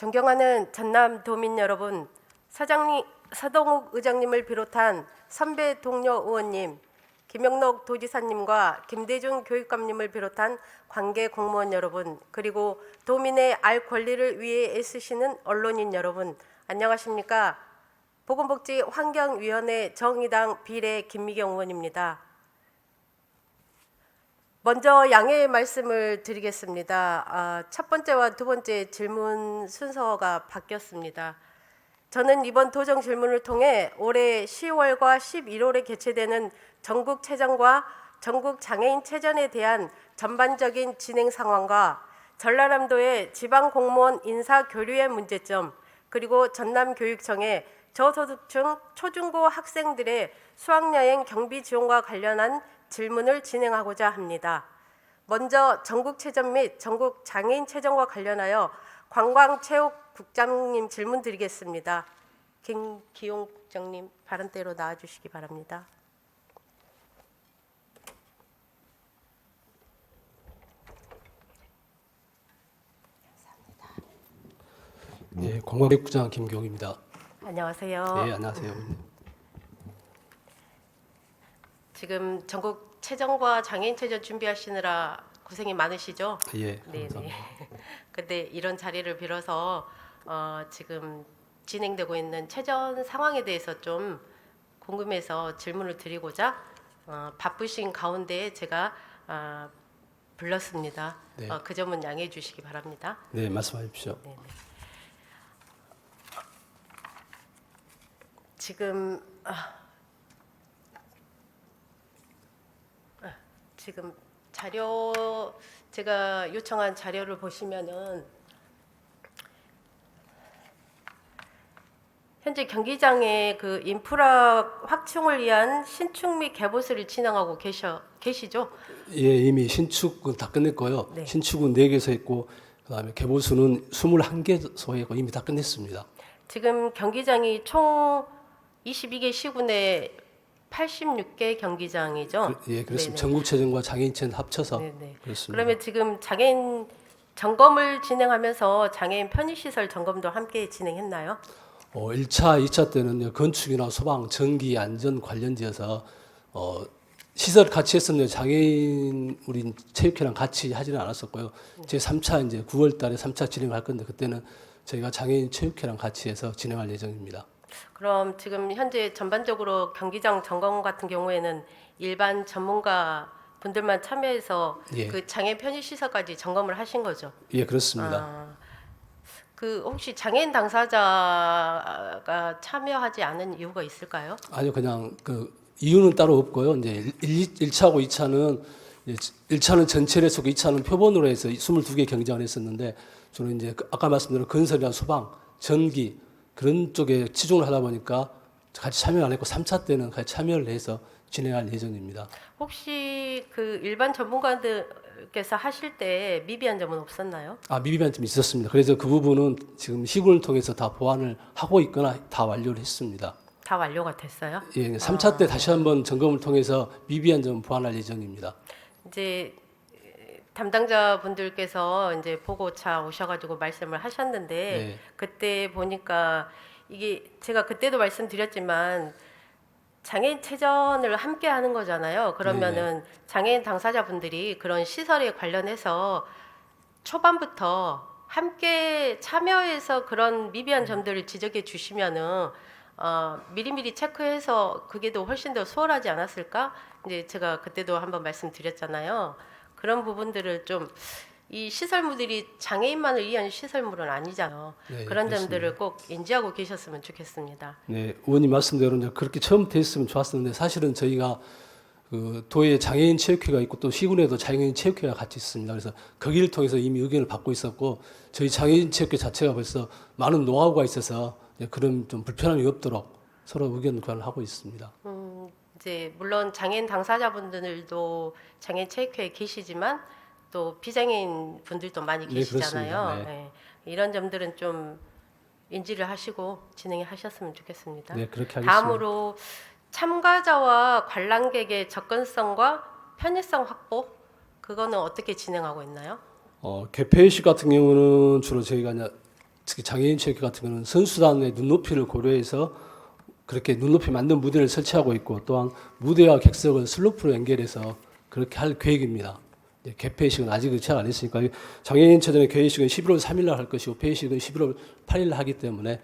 존경하는 전남 도민 여러분, 사장님, 서동욱 의장님을 비롯한 선배 동료 의원님, 김영록 도지사님과 김대중 교육감님을 비롯한 관계 공무원 여러분, 그리고 도민의 알 권리를 위해 애쓰시는 언론인 여러분, 안녕하십니까? 보건복지환경위원회 정의당 비례 김미경 의원입니다. 먼저 양해의 말씀을 드리겠습니다. 첫 번째와 두 번째 질문 순서가 바뀌었습니다. 저는 이번 도정 질문을 통해 올해 10월과 11월에 개최되는 전국체전과 전국장애인체전에 대한 전반적인 진행 상황과 전라남도의 지방공무원 인사교류의 문제점, 그리고 전남교육청의 저소득층 초중고 학생들의 수학여행 경비 지원과 관련한 질문을 진행하고자 합니다. 먼저 전국체전 및 전국장애인체전과 관련하여 관광체육국장님 질문 드리겠습니다. 김기용 국장님 발언대로 나와주시기 바랍니다. 네, 관광체육국장 김기용입니다. 안녕하세요. 네, 안녕하세요. 지금 전국체전과 장애인체전 준비하시느라 고생이 많으시죠? 예, 네네. 감사합니다. 근데 이런 자리를 빌어서 지금 진행되고 있는 체전 상황에 대해서 좀 궁금해서 질문을 드리고자 바쁘신 가운데 제가 불렀습니다. 네. 그 점은 양해해 주시기 바랍니다. 네, 말씀하십시오. 네네. 지금 지금 자료 제가 요청한 자료를 보시면은 현재 경기장의 그 인프라 확충을 위한 신축 및 개보수를 진행하고 계시죠? 예, 이미 신축은 다 끝냈고요. 네. 신축은 4개소 했고 그다음에 개보수는 21개소 했고 이미 다 끝냈습니다. 지금 경기장이 총 22개 시군에 86개 경기장이죠? 예, 그렇습니다. 네네. 전국체전과 장애인체전 합쳐서 네네. 그렇습니다. 그러면 지금 장애인 점검을 진행하면서 장애인 편의시설 점검도 함께 진행했나요? 1차, 2차 때는 건축이나 소방, 전기, 안전 관련지어서 시설 같이 했었는데 장애인 우리 체육회랑 같이 하지는 않았었고요. 제 3차 이제 9월달에 3차 진행할 건데 그때는 저희가 장애인 체육회랑 같이 해서 진행할 예정입니다. 그럼 지금 현재 전반적으로 경기장 점검 같은 경우에는 일반 전문가 분들만 참여해서 예. 그 장애인 편의시설까지 점검을 하신 거죠? 예, 그렇습니다. 그 혹시 장애인 당사자가 참여하지 않은 이유가 있을까요? 아니요, 그냥 그 이유는 따로 없고요. 이제 1차하고 2차는 1차는 전체를 했었고 2차는 표본으로 해서 22개 경쟁을 했었는데 저는 이제 아까 말씀드린 건설이나 소방, 전기 그런 쪽에 치중을 하다 보니까 같이 참여를 안 했고 3차 때는 같이 참여를 해서 진행할 예정입니다. 혹시 그 일반 전문가들께서 하실 때 미비한 점은 없었나요? 미비한 점이 있었습니다. 그래서 그 부분은 지금 시군을 통해서 다 보완을 하고 있거나 다 완료를 했습니다. 다 완료가 됐어요? 예, 3차 때 다시 한번 점검을 통해서 미비한 점 보완할 예정입니다. 이제 담당자 분들께서 이제 보고차 오셔가지고 말씀을 하셨는데 네. 그때 보니까 이게 제가 그때도 말씀드렸지만 장애인 체전을 함께 하는 거잖아요. 그러면은 장애인 당사자분들이 그런 시설에 관련해서 초반부터 함께 참여해서 그런 미비한 점들을 지적해 주시면은 미리미리 체크해서 그게 더 훨씬 더 수월하지 않았을까? 이제 제가 그때도 한번 말씀드렸잖아요. 그런 부분들을 좀 이 시설물들이 장애인만을 위한 시설물은 아니잖아요. 네, 그런 그렇습니다. 점들을 꼭 인지하고 계셨으면 좋겠습니다. 네, 의원님 말씀대로 이제 그렇게 처음 됐으면 좋았었는데 사실은 저희가 그 도에 장애인 체육회가 있고 또 시군에도 장애인 체육회가 같이 있습니다. 그래서 거기를 통해서 이미 의견을 받고 있었고 저희 장애인 체육회 자체가 벌써 많은 노하우가 있어서 그런 좀 불편함이 없도록 서로 의견 교환을 하고 있습니다. 이제 물론 장애인 당사자분들도 장애인 체육회에 계시지만 또 비장애인 분들도 많이 네, 계시잖아요. 그렇습니다. 네. 이런 점들은 좀 인지를 하시고 진행하셨으면 좋겠습니다. 네, 그렇게 하겠습니다. 다음으로 참가자와 관람객의 접근성과 편의성 확보 그거는 어떻게 진행하고 있나요? 개폐식 같은 경우는 주로 저희가 이제 특히 장애인 체육회 같은 경우는 선수단의 눈높이를 고려해서 그렇게 눈높이 맞는 무대를 설치하고 있고 또한 무대와 객석을 슬로프로 연결해서 그렇게 할 계획입니다. 개폐식은 아직 제작 안 했으니까 장애인체전의 개회식은 11월 3일 날 할 것이고 폐회식은 11월 8일 날 하기 때문에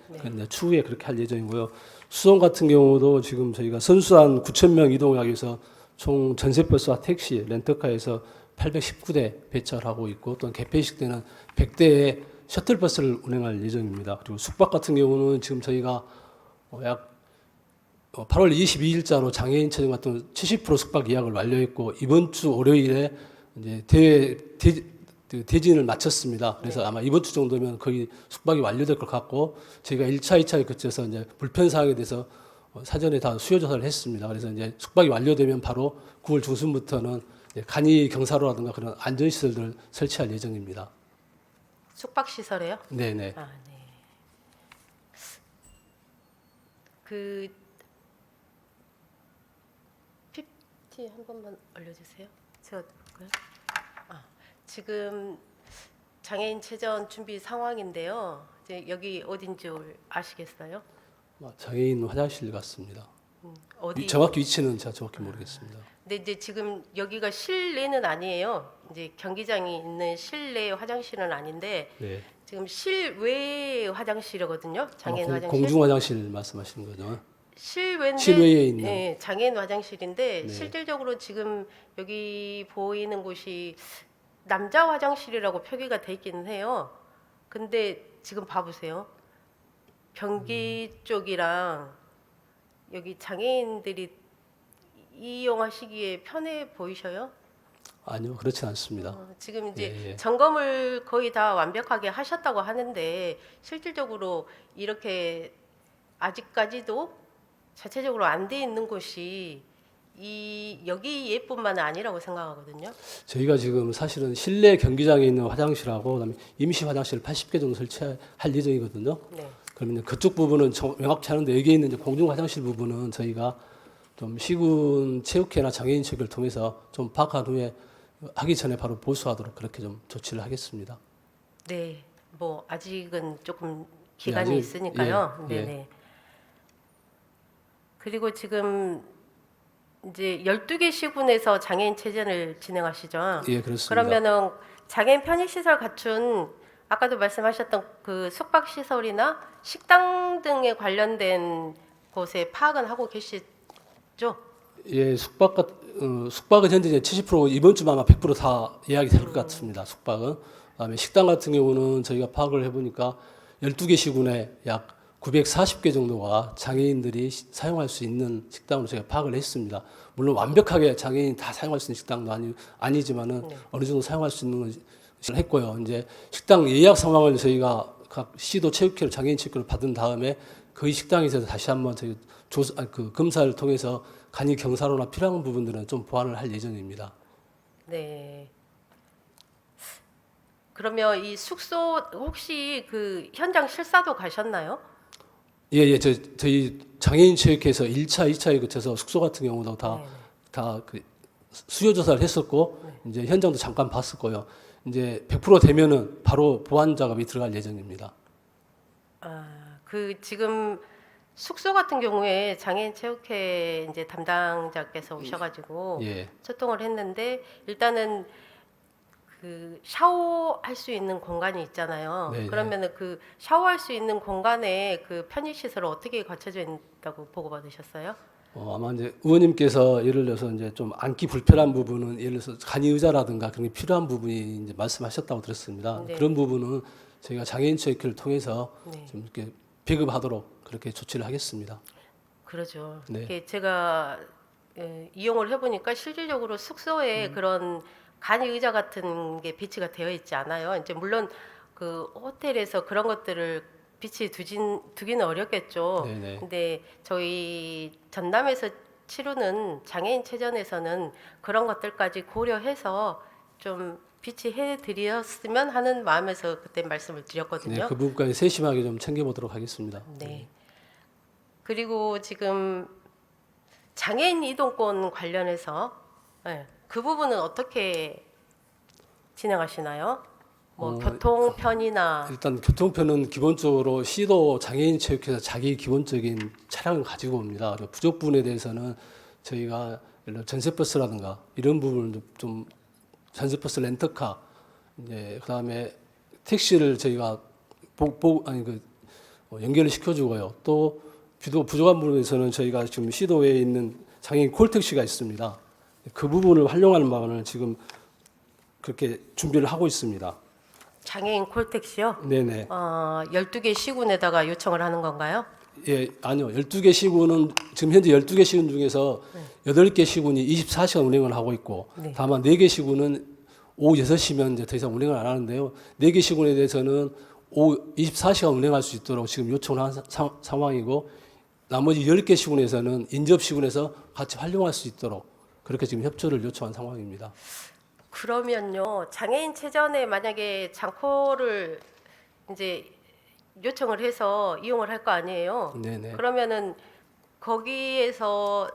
추후에 그렇게 할 예정이고요. 수원 같은 경우도 지금 저희가 선수단 9,000명 이동하기 위해서 총 전세버스와 택시, 렌터카에서 819대 배차를 하고 있고 또한 개폐식 때는 100대의 셔틀버스를 운행할 예정입니다. 그리고 숙박 같은 경우는 지금 저희가 약 8월 22일자로 장애인체전 같은 70% 숙박 예약을 완료했고 이번 주 월요일에 이제 대진을 마쳤습니다. 그래서 아마 이번 주 정도면 거의 숙박이 완료될 것 같고 저희가 1차, 2차에 거쳐서 이제 불편 사항에 대해서 사전에 다 수요 조사를 했습니다. 그래서 이제 숙박이 완료되면 바로 9월 중순부터는 간이 경사로라든가 그런 안전시설들을 설치할 예정입니다. 숙박 시설에요? 네네. 아, 네. 그 PPT 한 번만 올려주세요. 제가 볼까요? 아, 지금 장애인 체전 준비 상황인데요. 이제 여기 어딘지 아시겠어요? 장애인 화장실 같습니다. 어디? 정확히 위치는 제가 정확히 모르겠습니다. 근데 이제 지금 여기가 실내는 아니에요. 이제 경기장이 있는 실내 화장실은 아닌데 네. 지금 실외 화장실이거든요. 장애인 화장실. 공중 화장실 말씀하시는 거죠? 실외인데 실외에 있는. 예, 장애인 화장실인데 네. 실질적으로 지금 여기 보이는 곳이 남자 화장실이라고 표기가 돼 있기는 해요. 근데 지금 봐보세요. 변기 쪽이랑 여기 장애인들이 이용하시기에 편해 보이셔요? 아니요, 그렇지 않습니다. 지금 이제 예, 예. 점검을 거의 다 완벽하게 하셨다고 하는데 실질적으로 이렇게 아직까지도 자체적으로 안 돼 있는 곳이 여기 예뿐만은 아니라고 생각하거든요. 저희가 지금 사실은 실내 경기장에 있는 화장실하고 그다음에 임시 화장실 80개 정도 설치할 예정이거든요. 네. 그러면 그쪽 부분은 명확치 않은데 여기에 있는 이제 공중 화장실 부분은 저희가 좀 시군 체육회나 장애인 체육회를 통해서 좀 파악한 후에 하기 전에 바로 보수하도록 그렇게 좀 조치를 하겠습니다. 네. 뭐 아직은 조금 기간이 아직- 있으니까요. 예, 예. 네네. 그리고 지금 이제 12개 시군에서 장애인 체전을 진행하시죠. 예, 그렇습니다. 그러면은 장애인 편의시설 갖춘 아까도 말씀하셨던 그 숙박시설이나 식당 등에 관련된 곳에 파악은 하고 계시죠? 예, 숙박은 현재 이제 70% 이번 주만 아마 100%다 예약이 될 것 같습니다. 숙박은. 그다음에 식당 같은 경우는 저희가 파악을 해보니까 12개 시군에 약 940개 정도가 장애인들이 사용할 수 있는 식당으로 저희가 파악을 했습니다. 물론 완벽하게 장애인 다 사용할 수 있는 식당도 아니지만은 네. 어느 정도 사용할 수 있는 것을 했고요. 이제 식당 예약 상황을 저희가 각 시도 체육회로 장애인 체육회를 받은 다음에 그 식당에서 다시 한번 저희 검사를 통해서 간이 경사로나 필요한 부분들은 좀 보완을 할 예정입니다. 네. 그러면 이 숙소 혹시 그 현장 실사도 가셨나요? 예, 예, 저희 장애인 체육회에서 1차, 2차에 거쳐서 숙소 같은 경우도 네. 다 그 수요 조사를 했었고 이제 현장도 잠깐 봤었고요. 이제 100% 되면은 바로 보완 작업이 들어갈 예정입니다. 그 지금 숙소 같은 경우에 장애인 체육회 이제 담당자께서 오셔가지고 예, 소통을 했는데 일단은 그 샤워할 수 있는 공간이 있잖아요. 네, 그러면은 그 샤워할 수 있는 공간에 그 편의 시설을 어떻게 갖춰져 있다고 보고 받으셨어요? 아마 이제 의원님께서 예를 들어서 이제 좀 앉기 불편한 부분은 예를 들어서 간이 의자라든가 그런 게 필요한 부분이 이제 말씀하셨다고 들었습니다. 네. 그런 부분은 저희가 장애인 체육회를 통해서 네. 좀 이렇게 배급하도록 그렇게 조치를 하겠습니다. 그러죠. 네. 이게 제가 이용을 해보니까 실질적으로 숙소에 그런 간이 의자 같은 게 배치가 되어 있지 않아요. 이제 물론 그 호텔에서 그런 것들을 두기는 어렵겠죠. 네네. 근데 저희 전남에서 치르는 장애인 체전에서는 그런 것들까지 고려해서 좀 비치해 드렸으면 하는 마음에서 그때 말씀을 드렸거든요. 네, 그 부분까지 세심하게 좀 챙겨보도록 하겠습니다. 네. 그리고 지금 장애인 이동권 관련해서 그 부분은 어떻게 진행하시나요? 뭐 교통편이나 일단 교통편은 기본적으로 시도 장애인 체육회에서 자기 기본적인 차량을 가지고 옵니다. 그리고 부족 부분에 대해서는 저희가 예를 들어 전세버스라든가 이런 부분을 좀 전세버스 렌터카 이제 그다음에 택시를 저희가 연결을 시켜주고요. 또 부족한 부분에서는 저희가 지금 시도에 있는 장애인 콜택시가 있습니다. 그 부분을 활용하는 방안을 지금 그렇게 준비를 하고 있습니다. 장애인 콜택시요? 네네. 12개 시군에다가 요청을 하는 건가요? 예, 아니요. 12개 시군은 지금 현재 12개 시군 중에서 8개 시군이 24시간 운행을 하고 있고 네. 다만 4개 시군은 오후 6시면 이제 더 이상 운행을 안 하는데요. 4개 시군에 대해서는 오후 24시간 운행할 수 있도록 지금 요청을 한 상황이고 나머지 10개 시군에서는 인접 시군에서 같이 활용할 수 있도록 그렇게 지금 협조를 요청한 상황입니다. 그러면요, 장애인 체전에 만약에 장코를 이제 요청을 해서 이용을 할 거 아니에요? 네네. 그러면은 거기에서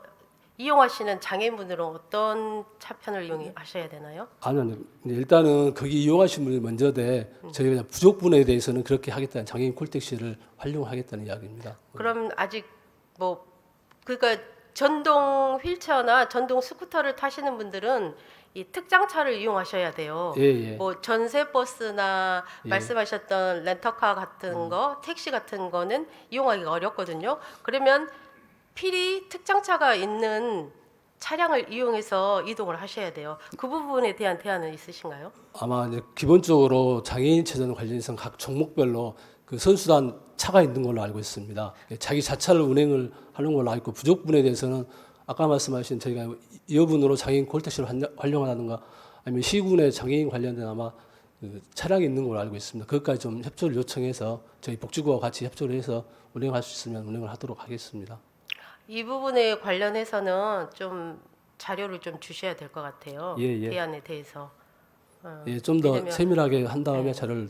이용하시는 장애인분들은 어떤 차편을 이용하셔야 되나요? 아니요. 일단은 거기 이용하신 분이 먼저인데 저희가 그냥 부족분에 대해서는 그렇게 하겠다는 장애인 콜택시를 활용하겠다는 이야기입니다. 그럼 아직 뭐 그러니까 전동 휠체어나 전동 스쿠터를 타시는 분들은 이 특장차를 이용하셔야 돼요. 예, 예. 뭐 전세 버스나 예. 말씀하셨던 렌터카 같은 거, 택시 같은 거는 이용하기가 어렵거든요. 그러면 필히 특장차가 있는 차량을 이용해서 이동을 하셔야 돼요. 그 부분에 대한 대안은 있으신가요? 아마 이제 기본적으로 장애인 체전 관련해서 각 종목별로 그 선수단 차가 있는 걸로 알고 있습니다. 자기 자차를 운행을 하는 걸로 알고 있고 부족분에 대해서는 아까 말씀하신 저희가 이어분으로 장애인 콜택시를 활용하다든가 아니면 시군에 장애인 관련된 아마 그 차량이 있는 걸로 알고 있습니다. 그것까지 좀 협조를 요청해서 저희 복지부와 같이 협조를 해서 운행할 수 있으면 운행을 하도록 하겠습니다. 이 부분에 관련해서는 좀 자료를 좀 주셔야 될 것 같아요. 예, 예. 대안에 대해서. 예, 좀 더 왜냐면- 세밀하게 한 다음에 네. 자료를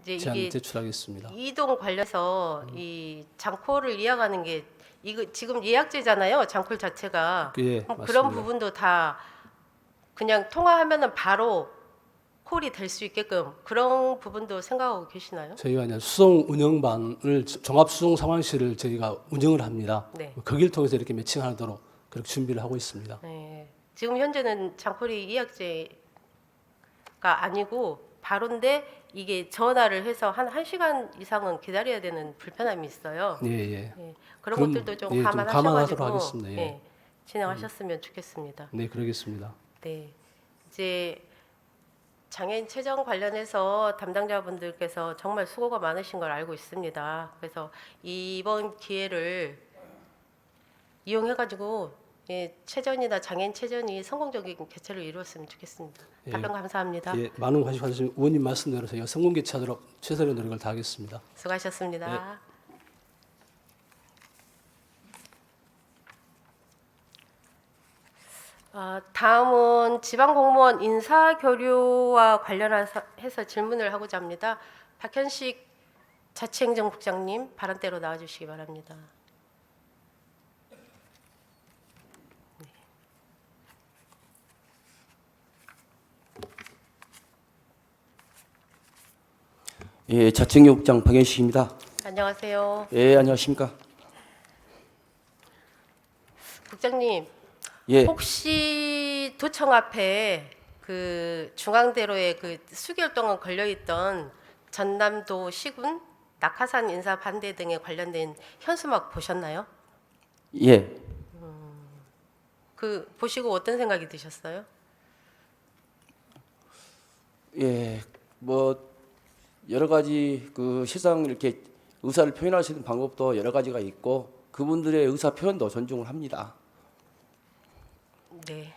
이제 제안 이게 제출하겠습니다. 이동 관련해서 이 장코를 예약하는 게 이거 지금 예약제잖아요. 장콜 자체가. 예, 그럼 맞습니다. 그런 부분도 다 그냥 통화하면은 바로 콜이 될 수 있게끔 그런 부분도 생각하고 계시나요? 저희가 이제 수송 운영반을 종합 수송 상황실을 저희가 운영을 합니다. 네. 거기를 통해서 이렇게 매칭하도록 그렇게 준비를 하고 있습니다. 네. 지금 현재는 장콜이 예약제가 아니고 바로인데 이게 전화를 해서 한 1시간 이상은 기다려야 되는 불편함이 있어요. 예, 예. 예. 그런 그럼, 것들도 좀 예, 좀 감안하셔가지고 감안하도록 하겠습니다. 예. 예, 진행하셨으면 좋겠습니다. 네, 그러겠습니다. 네, 이제 장애인 체전 관련해서 담당자분들께서 정말 수고가 많으신 걸 알고 있습니다. 그래서 이번 기회를 이용해가지고 예, 체전이나 장애인 체전이 성공적인 개최를 이루었으면 좋겠습니다. 예. 답변 감사합니다. 예, 많은 관심 가주신 의원님 말씀대로 저희가 성공 개최하도록 최선의 노력을 다하겠습니다. 수고하셨습니다. 다음은 지방공무원 인사교류와 관련해서 질문을 하고자 합니다. 박현식 자치행정국장님 발언대로 나와주시기 바랍니다. 예, 자치행정국장 박현식입니다. 안녕하세요. 예, 안녕하십니까? 국장님, 예, 혹시 도청 앞에 그 중앙대로에 그 수개월 동안 걸려있던 전남도 시군 낙하산 인사 반대 등에 관련된 현수막 보셨나요? 예, 그 보시고 어떤 생각이 드셨어요? 예, 뭐 여러 가지 그 시상 이렇게 의사를 표현할 수 있는 방법도 여러 가지가 있고 그분들의 의사 표현도 존중을 합니다. 네.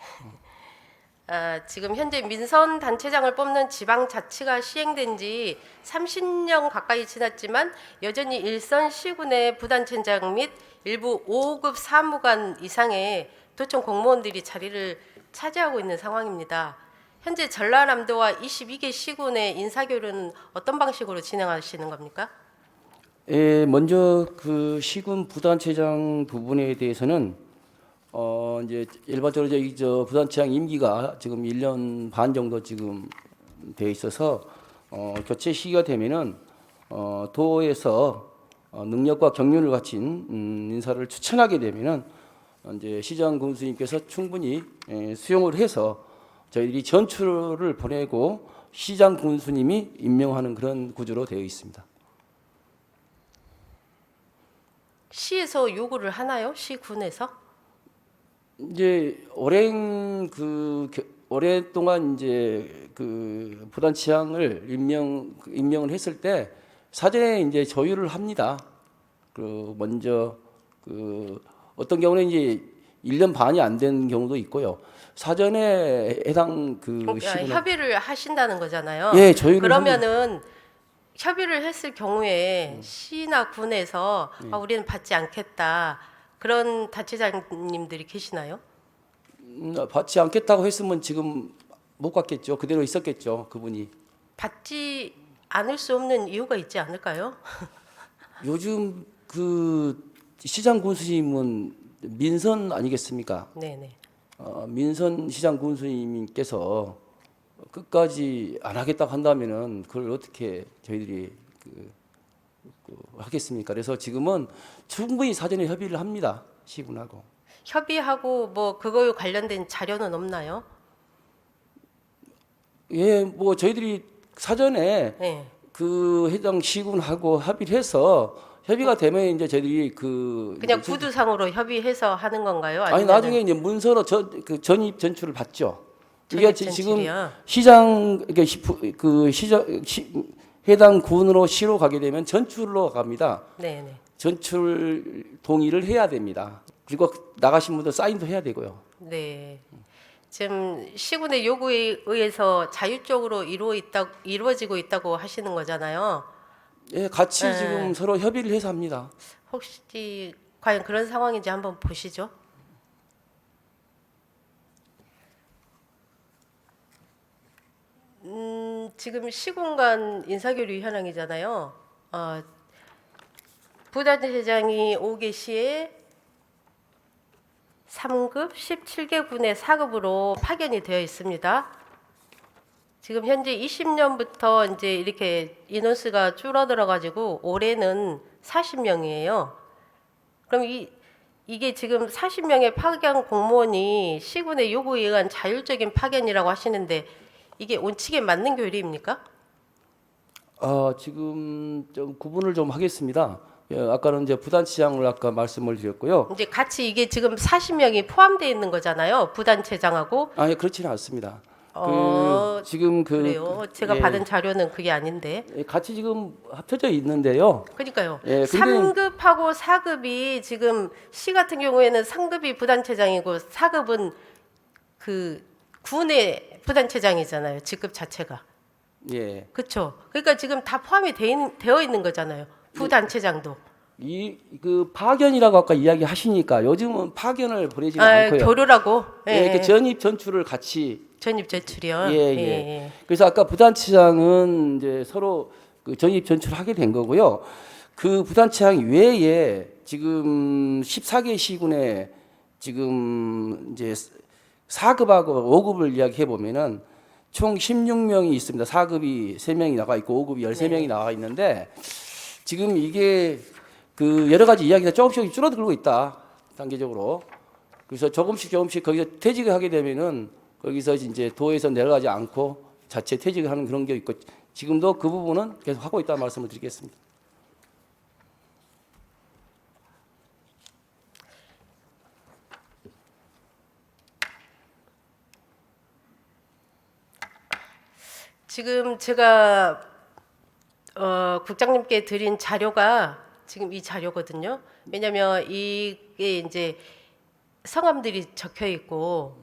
지금 현재 민선 단체장을 뽑는 지방자치가 시행된 지 30년 가까이 지났지만 여전히 일선 시군의 부단체장 및 일부 5급 사무관 이상의 도청 공무원들이 자리를 차지하고 있는 상황입니다. 현재 전라남도와 22개 시군의 인사교류는 어떤 방식으로 진행하시는 겁니까? 예, 먼저 그 시군 부단체장 부분에 대해서는 이제 일반적으로 저 부단체장 임기가 지금 1년 반 정도 지금 돼 있어서 교체 시기가 되면은 도에서 능력과 경륜을 갖춘 인사를 추천하게 되면은 이제 시장 군수님께서 충분히 수용을 해서 저희들이 전출을 보내고 시장 군수님이 임명하는 그런 구조로 되어 있습니다. 시에서 요구를 하나요? 시군에서? 이제 오랫동안 이제 그 부단치장을 임명을 했을 때 사전에 이제 조율을 합니다. 그 먼저 그 어떤 경우는 이제 1년 반이 안 된 경우도 있고요. 사전에 해당 그 시군을 협의를 하신다는 거잖아요. 예, 조율을 그러면은 협의를 했을 경우에 시나 군에서 우리는 받지 않겠다. 그런 단체장님들이 계시나요? 받지 않겠다고 했으면 지금 못 갔겠죠. 그대로 있었겠죠. 그분이. 받지 않을 수 없는 이유가 있지 않을까요? 요즘 그 시장 군수님은 민선 아니겠습니까? 네네. 민선 시장 군수님께서 끝까지 안 하겠다고 한다면은 그걸 어떻게 저희들이 하겠습니까? 그래서 지금은 충분히 사전에 협의를 합니다. 시군하고. 협의하고 뭐 그거에 관련된 자료는 없나요? 예, 뭐 저희들이 사전에 네. 그 해당 시군하고 합의를 해서 협의가 되면 이제 저희들이 그냥 구두상으로 협의해서 하는 건가요? 아니 아니면은 나중에 이제 문서로 전입 전출을 받죠. 이게 전입 지금 전출이요? 시장 해당 군으로 시로 가게 되면 전출로 갑니다. 네네. 전출 동의를 해야 됩니다. 그리고 나가신 분들 사인도 해야 되고요. 네. 지금 시군의 요구에 의해서 자율적으로 이루어지고 있다고 하시는 거잖아요. 예, 같이 네. 지금 서로 협의를 해서 합니다. 혹시 과연 그런 상황인지 한번 보시죠. 지금 시군 간 인사교류 현황이잖아요. 부단체장이 5개 시에 3급 17개 군의 4급으로 파견이 되어 있습니다. 지금 현재 20년부터 이제 이렇게 인원수가 줄어들어 가지고 올해는 40명이에요. 그럼 이게 지금 40명의 파견 공무원이 시군의 요구에 의한 자율적인 파견이라고 하시는데 이게 원칙에 맞는 교리입니까? 지금 좀 구분을 좀 하겠습니다. 예, 아까는 이제 부단치장을 아까 말씀을 드렸고요. 이제 같이 이게 지금 40명이 포함되어 있는 거잖아요. 부단체장하고. 아니 그렇지는 않습니다. 지금 그래요. 제가 예, 받은 자료는 그게 아닌데. 같이 지금 합쳐져 있는데요. 그러니까요. 예, 근데 3급하고 4급이 지금 시 같은 경우에는 3급이 부단체장이고 4급은 그 군의 부단체장이잖아요. 직급 자체가. 예, 그렇죠. 그러니까 지금 다 포함이 되어 있는 거잖아요. 부단체장도. 그 파견이라고 아까 이야기하시니까 요즘은 파견을 보내지는 않고요. 교류라고. 예, 이렇게 전입 전출을 같이 전입 제출이요. 예, 예. 그래서 아까 부단체장은 이제 서로 그 전입 전출하게 된 거고요. 그 부단체장 외에 지금 14개 시군에 지금 이제 4급하고 5급을 이야기해 보면은 총 16명이 있습니다. 4급이 3명이 나가 있고 5급이 13명이 나와 있는데 지금 이게 그 여러 가지 이야기가 조금씩 줄어들고 있다. 단계적으로. 그래서 조금씩 거기서 퇴직을 하게 되면은 거기서 이제 도에서 내려가지 않고 자체 퇴직을 하는 그런 게 있고 지금도 그 부분은 계속 하고 있다는 말씀을 드리겠습니다. 지금 제가 국장님께 드린 자료가 지금 이 자료거든요. 왜냐하면 이게 이제 성함들이 적혀 있고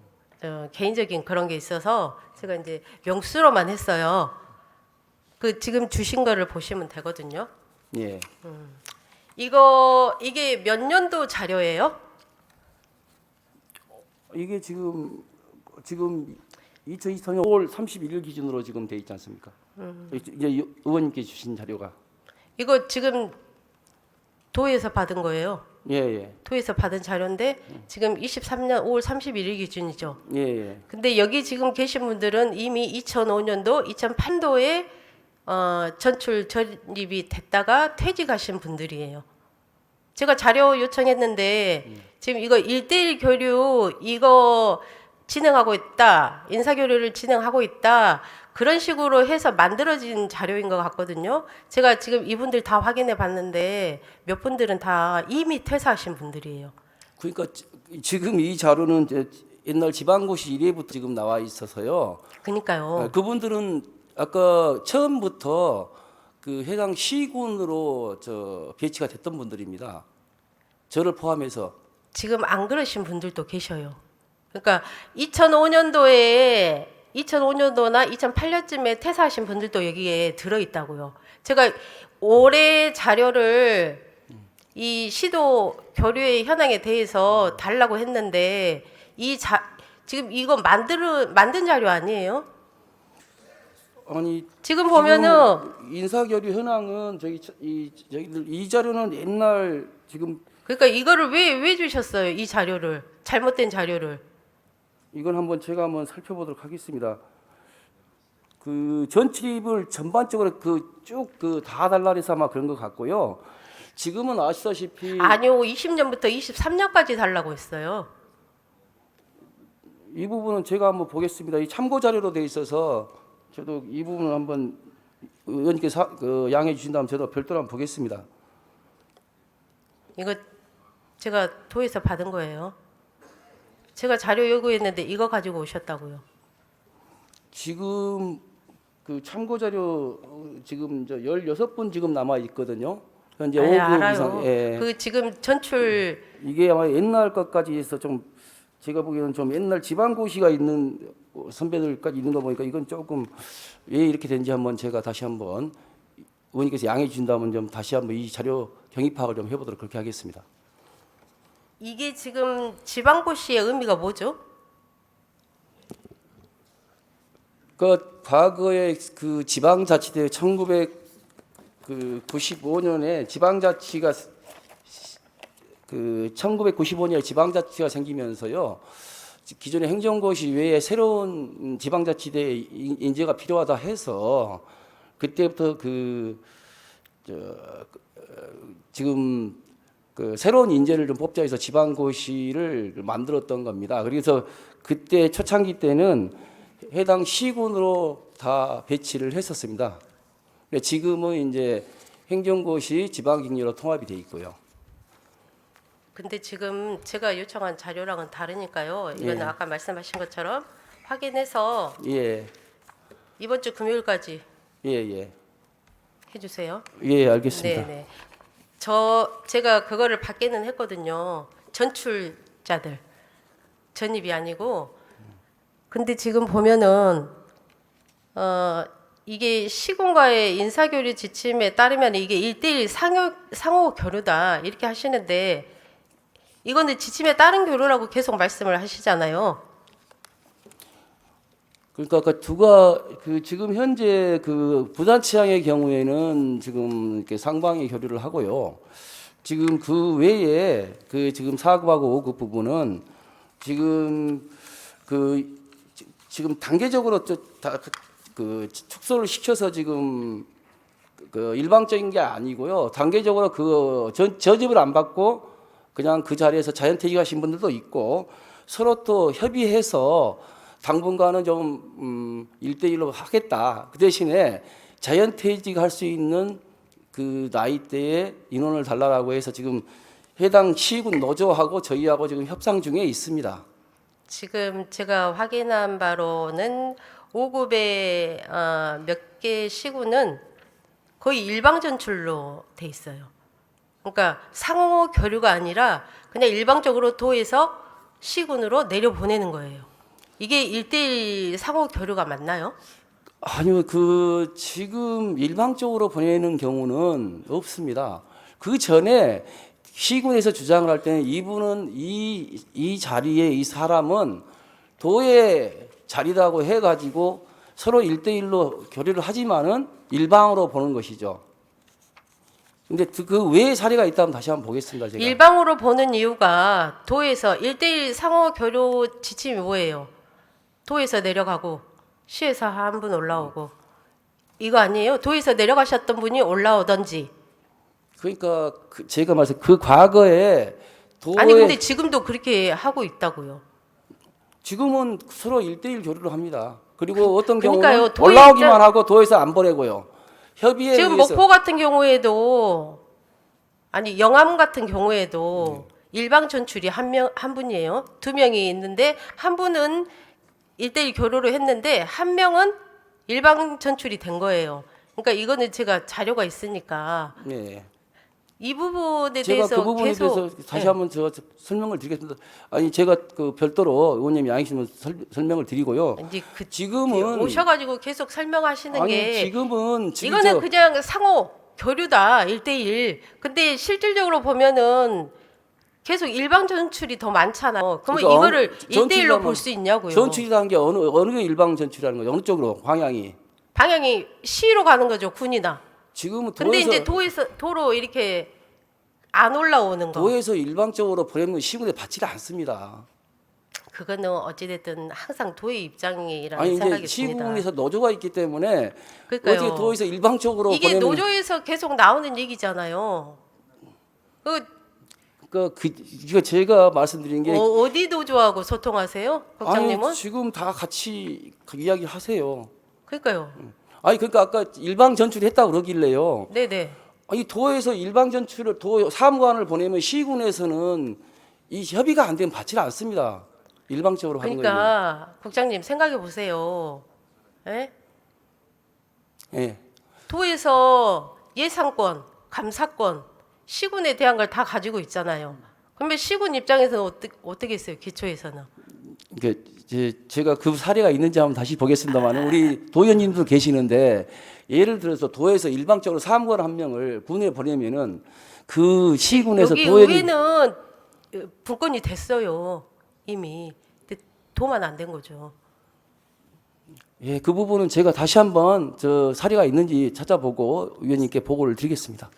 개인적인 그런 게 있어서 제가 이제 명수로만 했어요. 그 지금 주신 거를 보시면 되거든요. 예. 이게 몇 년도 자료예요? 이게 지금 2024년 5월 31일 기준으로 지금 돼 있지 않습니까? 이제 의원님께 주신 자료가 이거 지금 도에서 받은 거예요. 예, 예. 도에서 받은 자료인데 지금 23년 5월 31일 기준이죠. 예, 예. 근데 여기 지금 계신 분들은 이미 2005년도, 2008년도에 전출 전입이 됐다가 퇴직하신 분들이에요. 제가 자료 요청했는데 지금 이거 1대1 교류 이거 진행하고 있다. 인사교류를 진행하고 있다. 그런 식으로 해서 만들어진 자료인 것 같거든요. 제가 지금 이분들 다 확인해 봤는데 몇 분들은 다 이미 퇴사하신 분들이에요. 그러니까 지금 이 자료는 이제 옛날 지방고시 1회부터 지금 나와 있어서요. 그러니까요. 그분들은 아까 처음부터 그 해당 시군으로 배치가 됐던 분들입니다. 저를 포함해서. 지금 안 그러신 분들도 계셔요. 그러니까 2005년도나 2008년쯤에 퇴사하신 분들도 여기에 들어 있다고요. 제가 올해 자료를 이 시도 교류의 현황에 대해서 달라고 했는데 지금 이거 만든 자료 아니에요? 아니 지금 보면은 지금 인사교류 현황은 이 자료는 옛날 지금 그러니까 이거를 왜 주셨어요? 이 자료를 잘못된 자료를. 이건 제가 한번 살펴보도록 하겠습니다. 그 전출입을 전반적으로 쭉 다 달라 해서 아마 그런 것 같고요. 지금은 아시다시피 아니요, 20년부터 23년까지 달라고 했어요. 이 부분은 제가 한번 보겠습니다. 이 참고 자료로 돼 있어서 저도 이 부분을 한번 의원님께서 양해해 주신다면 저도 별도로 한번 보겠습니다. 이거 제가 도에서 받은 거예요. 제가 자료 요구했는데 이거 가지고 오셨다고요. 지금 그 참고 자료 지금 16분 지금 남아 있거든요. 현재 5급 알아요. 이상. 예. 그 지금 전출 이게 아마 옛날 것까지 해서 좀 제가 보기에는 좀 옛날 지방고시가 있는 선배들까지 있는 거 보니까 이건 조금 왜 이렇게 된지 한번 제가 다시 한번 의원님께서 양해해 주신다면 좀 다시 한번 이 자료 경위 파악을 좀 해보도록 그렇게 하겠습니다. 이게 지금 지방고시의 의미가 뭐죠? 그 과거에 그 지방자치대 1995년에 지방자치가 그 1995년에 지방자치가 생기면서요. 기존의 행정고시 외에 새로운 지방자치대 인재가 필요하다 해서 그때부터 지금 그 새로운 인재를 좀 뽑자 해서 지방고시를 만들었던 겁니다. 그래서 그때 초창기 때는 해당 시군으로 다 배치를 했었습니다. 근데 지금은 이제 행정고시 지방직렬로 통합이 돼 있고요. 근데 지금 제가 요청한 자료랑은 다르니까요. 이거는 예. 아까 말씀하신 것처럼 확인해서 예, 이번 주 금요일까지 예, 해주세요. 예, 알겠습니다. 네네. 제가 그거를 받기는 했거든요. 전출자들 전입이 아니고. 근데 지금 보면은 이게 시군과의 인사교류 지침에 따르면 이게 1대1 상호 교류다 이렇게 하시는데 이거는 지침에 따른 교류라고 계속 말씀을 하시잖아요. 그러니까 지금 현재 그 부산치항의 경우에는 지금 이렇게 상방의 교류를 하고요. 지금 그 외에 그 지금 4급하고 5급 부분은 지금 지금 단계적으로 그 축소를 시켜서 지금 그 일방적인 게 아니고요. 단계적으로 그 저집을 안 받고 그냥 그 자리에서 자연퇴직하신 분들도 있고 서로 또 협의해서 당분간은 좀 1대1로 하겠다. 그 대신에 자연퇴직할 수 있는 그 나이대의 인원을 달라고 해서 지금 해당 시군 노조하고 저희하고 지금 협상 중에 있습니다. 지금 제가 확인한 바로는 5급의 몇 개 시군은 거의 일방 전출로 돼 있어요. 그러니까 상호 교류가 아니라 그냥 일방적으로 도에서 시군으로 내려보내는 거예요. 이게 1대1 상호 교류가 맞나요? 아니요, 지금 일방적으로 보내는 경우는 없습니다. 그 전에 시군에서 주장을 할 때는 이분은 이 자리에 이 사람은 도의 자리라고 해가지고 서로 1대1로 교류를 하지만은 일방으로 보는 것이죠. 근데 그 외의 사례가 있다면 다시 한번 보겠습니다. 제가. 일방으로 보는 이유가 도에서 1대1 상호 교류 지침이 뭐예요? 도에서 내려가고 시에서 한 분 올라오고 이거 아니에요? 도에서 내려가셨던 분이 올라오던지. 그러니까 제가 말씀 그 과거에 아니 도에 근데 지금도 그렇게 하고 있다고요. 지금은 서로 1대1 교류를 합니다. 그리고 어떤 그러니까요. 경우는 도에 올라오기만 입장- 하고 도에서 안 보내고요. 협의에 지금 의해서 목포 같은 경우에도 아니 영암 같은 경우에도 일방 전출이 한 분이에요. 두 명이 있는데 한 분은 1대1 교류를 했는데 한 명은 일방 전출이 된 거예요. 그러니까 이거는 제가 자료가 있으니까 네. 이 부분에 제가 대해서 그 부분에 계속 대해서 다시 네. 한번 제가 설명을 드리겠습니다. 아니 제가 그 별도로 의원님이 양해주시면 설명을 드리고요. 이제 그 지금은 오셔가지고 계속 설명하시는 아니 게 지금은 이거는 그냥 상호 교류다 1대1. 근데 실질적으로 보면은 계속 일방 전출이 더 많잖아요. 그러면 그러니까 이거를 1대1로 전출이라면 볼 수 있냐고요. 전출이라는 게 어느 게 일방 전출이라는 거예요? 어느 쪽으로 방향이? 방향이 시로 가는 거죠, 군이나. 지금은 근데 도에서 이제 도로 이렇게 안 올라오는 거. 도에서 일방적으로 보내면 시군에 받지 않습니다. 그거는 어찌됐든 항상 도의 입장이라는 아니 생각이 이제 듭니다. 시군에서 노조가 있기 때문에 그러니까요. 어떻게 도에서 일방적으로 이게 보내면 노조에서 계속 나오는 얘기잖아요. 이거 제가 말씀드린 게 어디 노조하고 소통하세요, 국장님은? 아니 지금 다 같이 이야기를 하세요. 그러니까요. 아니 그러니까 아까 일방 전출했다고 그러길래요. 네네. 아니 도에서 일방 전출을 도 사무관을 보내면 시군에서는 이 협의가 안 되면 받지 않습니다. 일방적으로 하는 거예요. 그러니까 국장님 생각해 보세요. 예? 예. 도에서 예산권, 감사권, 시군에 대한 걸 다 가지고 있잖아요. 그러면 시군 입장에서는 어떻게 했어요? 기초에서는. 이게 제가 그 사례가 있는지 한번 다시 보겠습니다만 우리 도의원님도 계시는데 예를 들어서 도에서 일방적으로 사무관 한 명을 군에 보내면은 그 시군에서 여기 도의원이 의회는 분권이 됐어요. 이미. 근데 도만 안 된 거죠. 예, 그 부분은 제가 다시 한번 저 사례가 있는지 찾아보고 위원님께 보고를 드리겠습니다.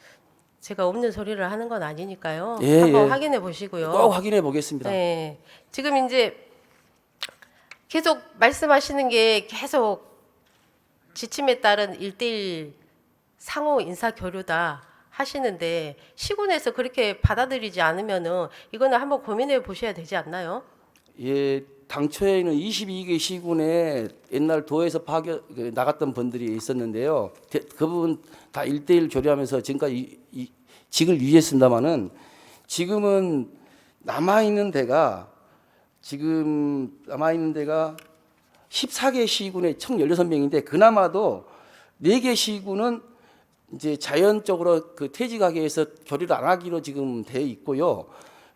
제가 없는 소리를 하는 건 아니니까요. 예, 한번 예. 확인해 보시고요. 꼭 확인해 보겠습니다. 네. 지금 이제 계속 말씀하시는 게 계속 지침에 따른 1대1 상호 인사 교류다 하시는데 시군에서 그렇게 받아들이지 않으면은 이거는 한번 고민해 보셔야 되지 않나요? 예, 당초에는 22개 시군에 옛날 도에서 나갔던 분들이 있었는데요. 그 부분 다 1대1 교류하면서 지금까지 직을 유지했습니다마는 지금은 남아있는 데가 14개 시군에 총 16명인데 그나마도 4개 시군은 이제 자연적으로 그 퇴직하게 해서 교류를 안 하기로 지금 돼 있고요.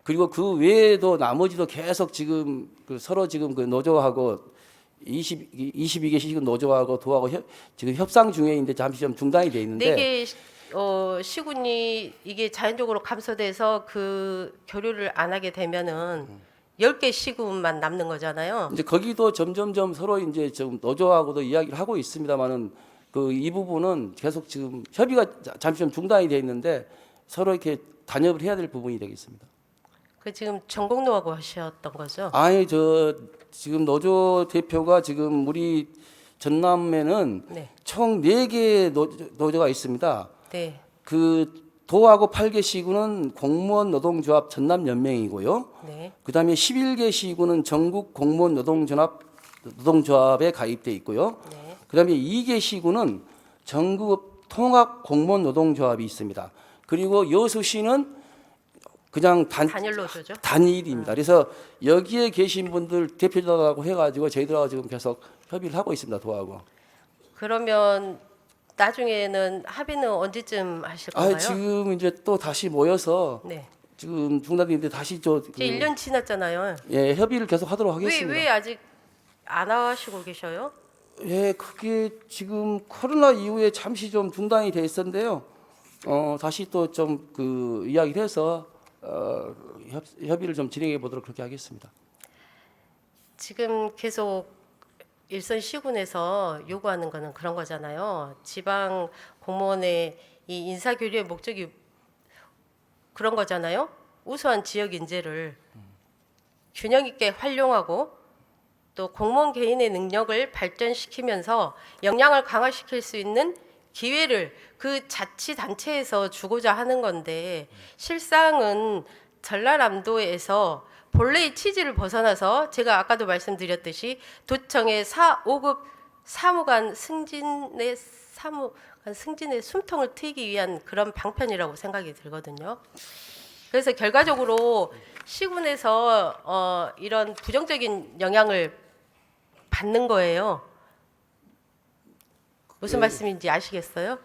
그리고 그 외에도 나머지도 계속 지금 서로 지금 그 노조하고 22개 시군 노조하고 도하고 지금 협상 중에인데 잠시 좀 중단이 돼 있는데 4개 시군이 이게 자연적으로 감소돼서 그 교류를 안 하게 되면은 10개 시군만 남는 거잖아요. 이제 거기도 점점점 서로 이제 좀 노조하고도 이야기를 하고 있습니다만은 그 이 부분은 계속 지금 협의가 잠시 좀 중단이 돼 있는데 서로 이렇게 단협을 해야 될 부분이 되겠습니다. 그 지금 전공노하고 하셨던 거죠? 아니 저 지금 노조 대표가 지금 우리 전남에는 네. 총 4개 노조가 있습니다. 네. 그 도하고 8개 시군은 공무원 노동조합 전남연맹이고요. 네. 그다음에 11개 시군은 전국 공무원 노동조합에 가입돼 있고요. 네. 그다음에 2개 시군은 전국 통합 공무원 노동조합이 있습니다. 그리고 여수시는 그냥 단일 노조죠? 단일입니다. 그래서 여기에 계신 분들 대표자라고 해가지고 저희들하고 지금 계속 협의를 하고 있습니다. 도하고. 그러면 나중에는 합의는 언제쯤 하실 건가요? 지금 이제 또 다시 모여서 네. 지금 중단인데 다시 이제 1년 지났잖아요. 예, 협의를 계속 하도록 하겠습니다. 왜 아직 안 하시고 계셔요? 예, 그게 지금 코로나 이후에 잠시 좀 중단이 돼 있었는데요. 다시 또 좀 그 이야기를 해서 협의를 좀 진행해 보도록 그렇게 하겠습니다. 지금 계속 일선 시군에서 요구하는 거는 그런 거잖아요. 지방 공무원의 이 인사교류의 목적이 그런 거잖아요. 우수한 지역 인재를 균형 있게 활용하고 또 공무원 개인의 능력을 발전시키면서 역량을 강화시킬 수 있는 기회를 그 자치단체에서 주고자 하는 건데 실상은 전라남도에서 본래의 취지를 벗어나서 제가 아까도 말씀드렸듯이 도청의 4, 5급 사무관 승진의 숨통을 트이기 위한 그런 방편이라고 생각이 들거든요. 그래서 결과적으로 시군에서 이런 부정적인 영향을 받는 거예요. 무슨 말씀인지 아시겠어요?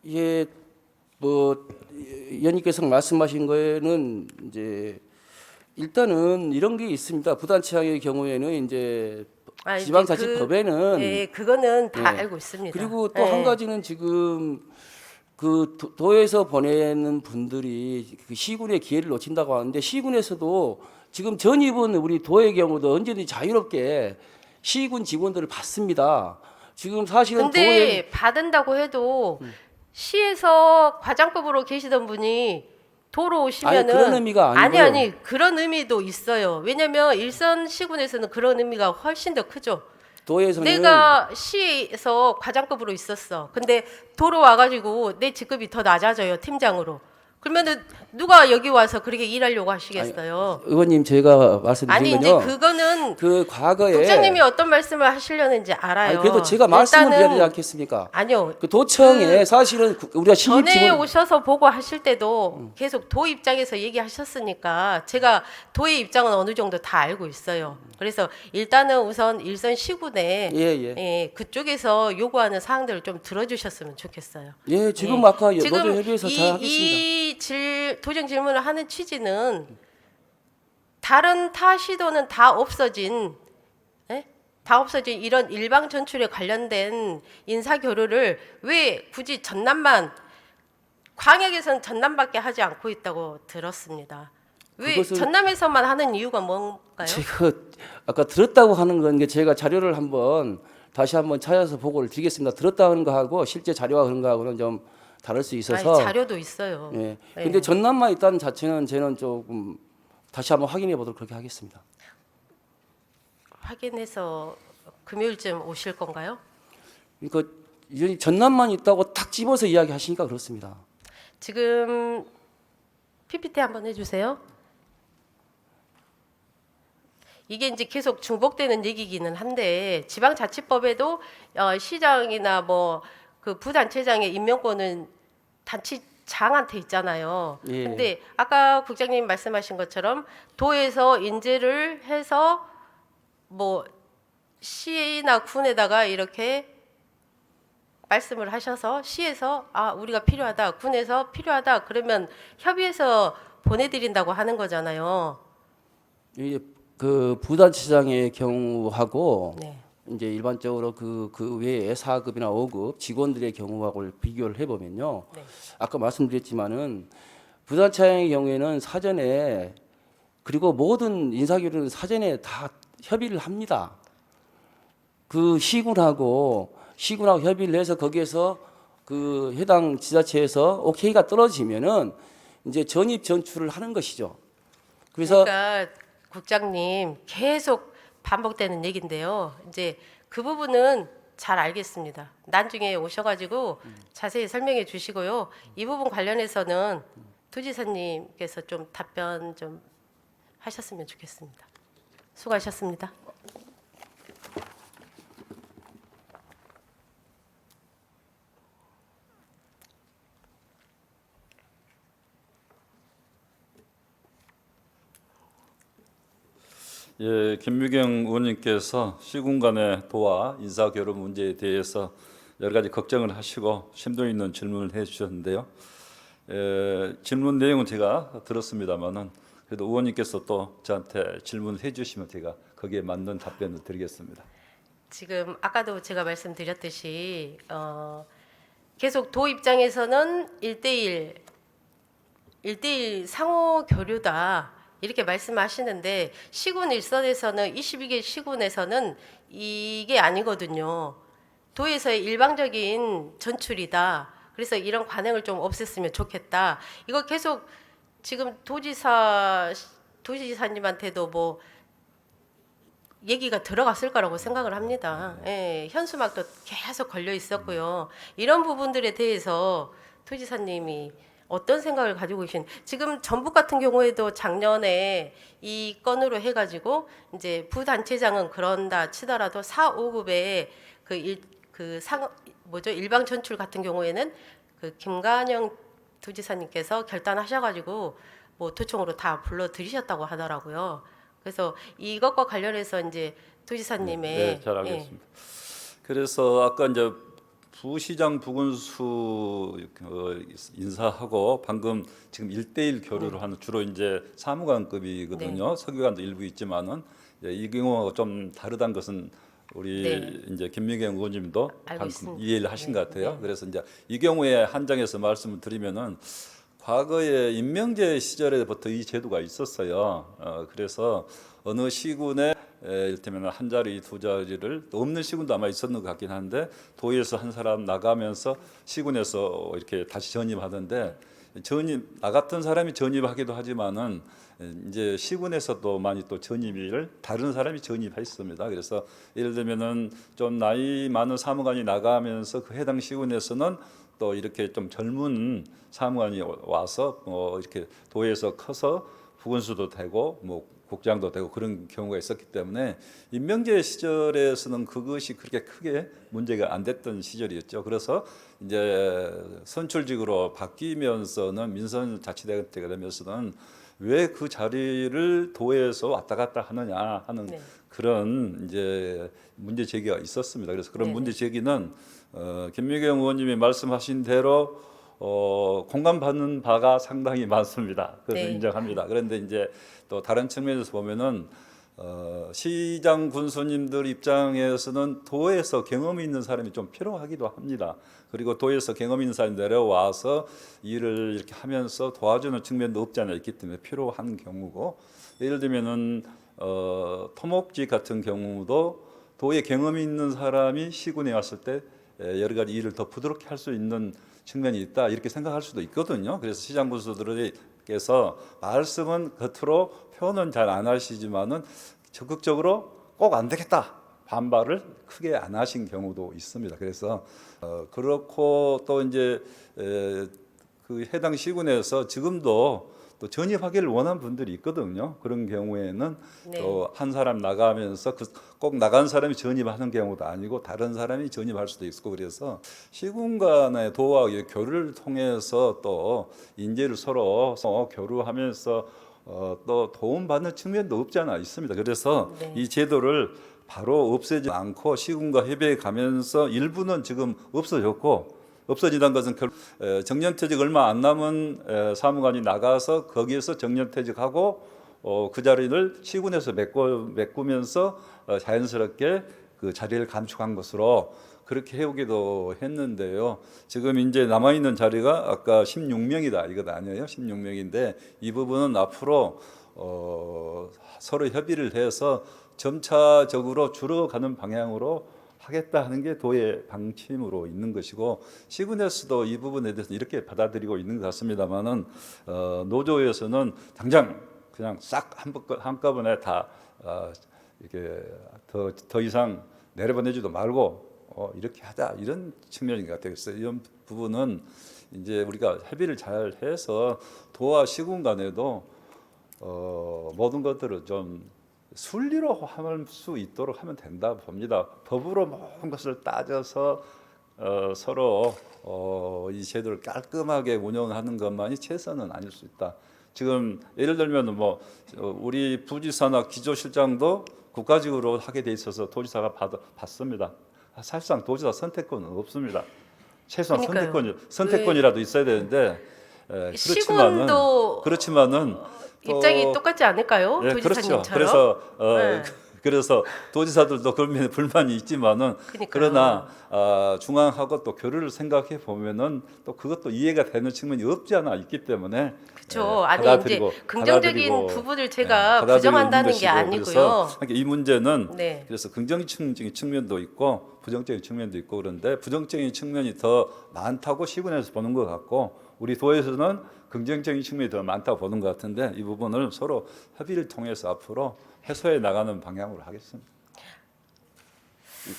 예, 뭐 의원님께서 말씀하신 거에는 이제 일단은 이런 게 있습니다. 부단체장의 경우에는 이제 이제 지방자치법에는 예, 그거는 다 예. 알고 있습니다. 그리고 또 한 예. 가지는 지금 그 도에서 보내는 분들이 그 시군의 기회를 놓친다고 하는데 시군에서도 지금 전입은 우리 도의 경우도 언제든지 자유롭게 시군 직원들을 받습니다. 지금 사실은 도에 근데 받은다고 해도 시에서 과장급으로 계시던 분이 도로 오시면은 아니, 그런 의미가 아니고요. 아니 그런 의미도 있어요. 왜냐면 일선 시군에서는 그런 의미가 훨씬 더 크죠. 도에서는 내가 시에서 과장급으로 있었어. 근데 도로 와가지고 내 직급이 더 낮아져요, 팀장으로. 그러면은 누가 여기 와서 그렇게 일하려고 하시겠어요? 의원님 제가 아니 말씀드린 이제 건요. 그거는 그 과거에 국장님이 어떤 말씀을 하시려는지 알아요. 아니, 그래도 제가 말씀을 일단은 드려야 되지 않겠습니까? 아니요. 그 도청에 사실은 우리가 신입 전에 직원 오셔서 보고 하실 때도 계속 도 입장에서 얘기하셨으니까 제가 도의 입장은 어느 정도 다 알고 있어요. 그래서 일단은 우선 일선 시군에 예. 그쪽에서 요구하는 사항들을 좀 들어주셨으면 좋겠어요. 예, 지금 예. 아까 지금 노조협의회에서 잘 하겠습니다. 도정 질문을 하는 취지는 다른 타 시도는 다 없어진 이런 일방 전출에 관련된 인사 교류를 왜 굳이 전남만 광역에서는 전남밖에 하지 않고 있다고 들었습니다. 왜 그것은- 전남에서만 하는 이유가 뭔가요? 제가 아까 들었다고 하는 건 게 제가 자료를 다시 한번 찾아서 보고를 드리겠습니다. 들었다는 거하고 실제 자료와 그런 거하고는 좀 다를 수 있어서. 아니, 자료도 있어요. 예. 예. 근데 전남만 있다는 자체는 저는 조금 다시 한번 확인해 보도록 그렇게 하겠습니다. 확인해서 금요일쯤 오실 건가요? 그러니까 이 전남만 있다고 탁 집어서 이야기하시니까 그렇습니다. 지금 PPT 한번 해주세요. 이게 이제 계속 중복되는 얘기기는 한데 지방자치법에도 시장이나 뭐 그 부단체장의 임명권은 단체장한테 있잖아요. 예. 근데 아까 국장님 말씀하신 것처럼 도에서 인재를 해서 뭐 시나 군에다가 이렇게 말씀을 하셔서 시에서 우리가 필요하다, 군에서 필요하다 그러면 협의해서 보내드린다고 하는 거잖아요. 이게 그 부단체장의 경우하고 네. 이제 일반적으로 그 외에 4급이나 5급 직원들의 경우하고 비교를 해보면요. 네. 아까 말씀드렸지만은 부단체장의 경우에는 사전에 그리고 모든 인사교류는 사전에 다 협의를 합니다. 그 시군하고 협의를 해서 거기에서 그 해당 지자체에서 오케이가 떨어지면은 이제 전입 전출을 하는 것이죠. 그래서 그러니까 국장님 계속 반복되는 얘기인데요. 이제 그 부분은 잘 알겠습니다. 나중에 오셔가지고 자세히 설명해 주시고요. 이 부분 관련해서는 도지사님께서 좀 답변 좀 하셨으면 좋겠습니다. 수고하셨습니다. 예, 김미경 의원님께서 시군 간의 도와 인사교류 문제에 대해서 여러 가지 걱정을 하시고 심도 있는 질문을 해주셨는데요. 질문 내용은 제가 들었습니다만은 그래도 의원님께서 또 저한테 질문을 해주시면 제가 거기에 맞는 답변을 드리겠습니다. 지금 아까도 제가 말씀드렸듯이 계속 도 입장에서는 1대1 상호 교류다. 이렇게 말씀하시는데 시군 일선에서는 22개 시군에서는 이게 아니거든요. 도에서의 일방적인 전출이다. 그래서 이런 관행을 좀 없앴으면 좋겠다. 이거 계속 지금 도지사님한테도 뭐 얘기가 들어갔을 거라고 생각을 합니다. 예, 현수막도 계속 걸려 있었고요. 이런 부분들에 대해서 도지사님이 어떤 생각을 가지고 계신? 지금 전북 같은 경우에도 작년에 이 건으로 해가지고 이제 부단체장은 그런다 치더라도 4, 5급의 일방 전출 같은 경우에는 그 김관영 도지사님께서 결단하셔가지고 뭐 도청으로 다 불러들이셨다고 하더라고요. 그래서 이것과 관련해서 이제 도지사님의 네, 잘 알겠습니다. 그래서 아까 이제 부시장 부군수 인사하고 방금 지금 1대1 교류를 하는 주로 이제 사무관급이거든요. 서기관도 일부 있지만은 이 경우가 좀 다르다는 것은 우리 이제 김미경 의원님도 알고 방금 있습니다. 이해를 하신 것 같아요. 그래서 이제 이 경우에 한정해서 말씀을 드리면은 과거에 임명제 시절에부터 이 제도가 있었어요. 그래서 어느 시군에 이를테면 한 자리 두 자리를 없는 시군도 아마 있었는 것 같긴 한데 도에서 한 사람 나가면서 시군에서 이렇게 다시 전입하던데 나 같은 사람이 전입하기도 하지만은 이제 시군에서도 많이 또 전입을 다른 사람이 전입했습니다. 그래서 예를 들면은 좀 나이 많은 사무관이 나가면서 그 해당 시군에서는 또 이렇게 좀 젊은 사무관이 와서 이렇게 도에서 커서 부군수도 되고 뭐 국장도 되고 그런 경우가 있었기 때문에 임명제 시절에서는 그것이 그렇게 크게 문제가 안 됐던 시절이었죠. 그래서 이제 선출직으로 바뀌면서는 민선자치대가 되면서는 왜 그 자리를 도에서 왔다 갔다 하느냐 하는 그런 이제 문제 제기가 있었습니다. 그래서 그런 문제 제기는 김미경 의원님이 말씀하신 대로 공감받는 바가 상당히 많습니다. 그것을 인정합니다. 그런데 이제 또 다른 측면에서 보면은 시장 군수님들 입장에서는 도에서 경험이 있는 사람이 좀 필요하기도 합니다. 그리고 도에서 경험 있는 사람이 내려와서 일을 이렇게 하면서 도와주는 측면도 없지 않아 있기 때문에 필요한 경우고 예를 들면은 토목지 같은 경우도 도에 경험이 있는 사람이 시군에 왔을 때 여러 가지 일을 더 부드럽게 할 수 있는 측면이 있다 이렇게 생각할 수도 있거든요. 그래서 시장 군수들께서 말씀은 겉으로 표현은 잘 안 하시지만은 적극적으로 꼭 안 되겠다 반발을 크게 안 하신 경우도 있습니다. 그래서 그렇고 또 이제 그 해당 시군에서 지금도 또 전입하기를 원하는 분들이 있거든요. 그런 경우에는 또 한 사람 나가면서 꼭 나간 사람이 전입하는 경우도 아니고 다른 사람이 전입할 수도 있고 그래서 시군 간의 도와 교류를 통해서 또 인재를 서로 교류하면서 또 도움받는 측면도 없지 않아 있습니다. 그래서 이 제도를 바로 없애지 않고 시군과 협의해 가면서 일부는 지금 없어지는 것은 정년퇴직 얼마 안 남은 사무관이 나가서 거기에서 정년퇴직하고 그 자리를 시군에서 메꾸면서 자연스럽게 그 자리를 감축한 것으로 그렇게 해오기도 했는데요. 지금 이제 남아 있는 자리가 아까 16명이다 이거 아니에요? 16명인데 이 부분은 앞으로 서로 협의를 해서 점차적으로 줄어가는 방향으로 하겠다 하는 게 도의 방침으로 있는 것이고 시군에서도 이 부분에 대해서 이렇게 받아들이고 있는 것 같습니다만은 노조에서는 당장 그냥 싹 한꺼번에 다 이렇게 더 이상 내려보내지도 말고 이렇게 하자 이런 측면인 것 같아요. 그래서 이런 부분은 이제 우리가 협의를 잘 해서 도와 시군 간에도 모든 것들을 좀 순리로 할 수 있도록 하면 된다 봅니다. 법으로 모든 것을 따져서 서로 이 제도를 깔끔하게 운영하는 것만이 최선은 아닐 수 있다. 지금 예를 들면 뭐 우리 부지사나 기조실장도 국가직으로 하게 돼 있어서 도지사가 받습니다. 사실상 도지사 선택권은 없습니다. 최소한 선택권이라도 있어야 되는데 그렇지만은 입장이 똑같지 않을까요? 예, 도지사님처럼. 그렇죠. 그래서 도지사들도 그런 면에 불만이 있지만은 그러나 중앙하고 또 교류를 생각해 보면은 또 그것도 이해가 되는 측면이 없지 않아 있기 때문에 그렇죠. 아니 이제 긍정적인 부분을 제가 부정한다는 게 아니고요. 그래서 이 문제는 그래서 긍정적인 측면도 있고 부정적인 측면도 있고 그런데 부정적인 측면이 더 많다고 시군에서 보는 것 같고 우리 도에서는 긍정적인 측면이 더 많다고 보는 것 같은데 이 부분을 서로 협의를 통해서 앞으로 해소해 나가는 방향으로 하겠습니다.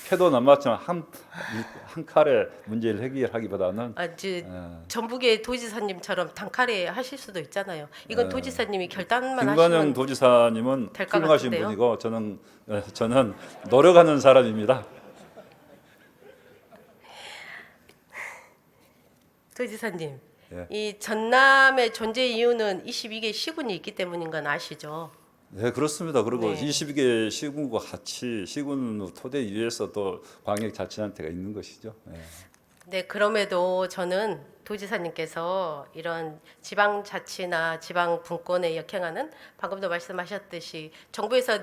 패도 남았지만 한 칼에 문제를 해결하기보다는 이제 어, 전북의 도지사님처럼 단칼에 하실 수도 있잖아요. 이건 도지사님이 결단만 김관영 하시면 도지사님은 될것 훌륭하신 같은데요. 분이고 저는 노력하는 사람입니다. 도지사님, 예. 이 전남의 존재 이유는 22개 시군이 있기 때문인 건 아시죠? 네, 그렇습니다. 그리고 네. 22개 시군과 같이 시군 토대 위에서 또 광역자치단체가 있는 것이죠. 네. 네, 그럼에도 저는 도지사님께서 이런 지방자치나 지방분권에 역행하는 방금도 말씀하셨듯이 정부에서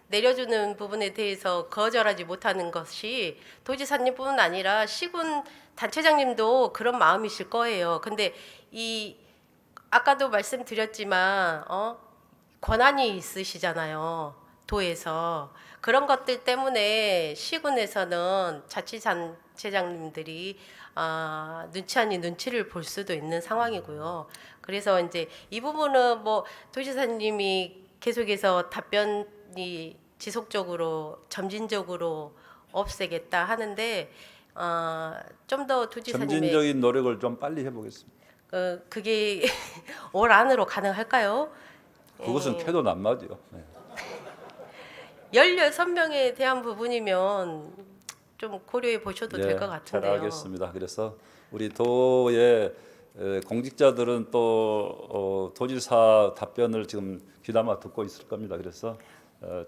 내려주는 부분에 대해서 거절하지 못하는 것이 도지사님뿐 아니라 시군 단체장님도 그런 마음이실 거예요. 근데 이 아까도 말씀드렸지만 권한이 있으시잖아요. 도에서 그런 것들 때문에 시군에서는 자치단체장님들이 눈치 아닌 눈치를 볼 수도 있는 상황이고요. 그래서 이제 이 부분은 뭐 도지사님이 계속해서 답변이 지속적으로 점진적으로 없애겠다 하는데 좀 더 도지사님의 점진적인 노력을 좀 빨리 해보겠습니다. 그게 올 안으로 가능할까요? 그것은 태도 남마죠. 네. 16명에 대한 부분이면 좀 고려해 보셔도 될 것 잘 같은데요. 알겠습니다. 그래서 우리 도의 공직자들은 또 도지사 답변을 지금 귀담아 듣고 있을 겁니다. 그래서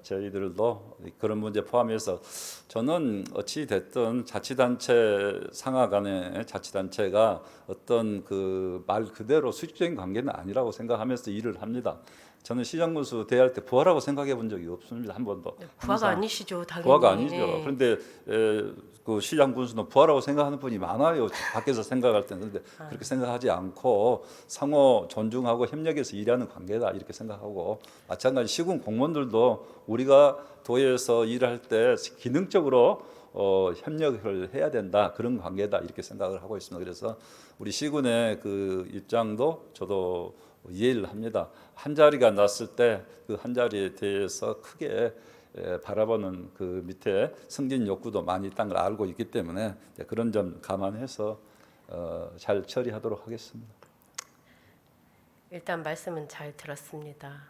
저희들도 그런 문제 포함해서 저는 어찌 됐든 자치단체 상하 간의 자치단체가 어떤 그 말 그대로 수직적인 관계는 아니라고 생각하면서 일을 합니다. 저는 시장군수 대할 때 부하라고 생각해 본 적이 없습니다. 한 번도. 부하가 항상 아니시죠, 당연히. 부하가 아니죠. 예. 그런데 그 시장 군수는 부하라고 생각하는 분이 많아요. 밖에서 생각할 때는. 그런데 그렇게 생각하지 않고 상호 존중하고 협력해서 일하는 관계다 이렇게 생각하고 마찬가지 시군 공무원들도 우리가 도에서 일할 때 기능적으로 협력을 해야 된다 그런 관계다 이렇게 생각을 하고 있습니다. 그래서 우리 시군의 그 입장도 저도 이해를 합니다. 한 자리가 났을 때 그 한 자리에 대해서 크게 바라보는 그 밑에 승진 욕구도 많이 있다는 걸 알고 있기 때문에 그런 점 감안해서 잘 처리하도록 하겠습니다. 일단 말씀은 잘 들었습니다.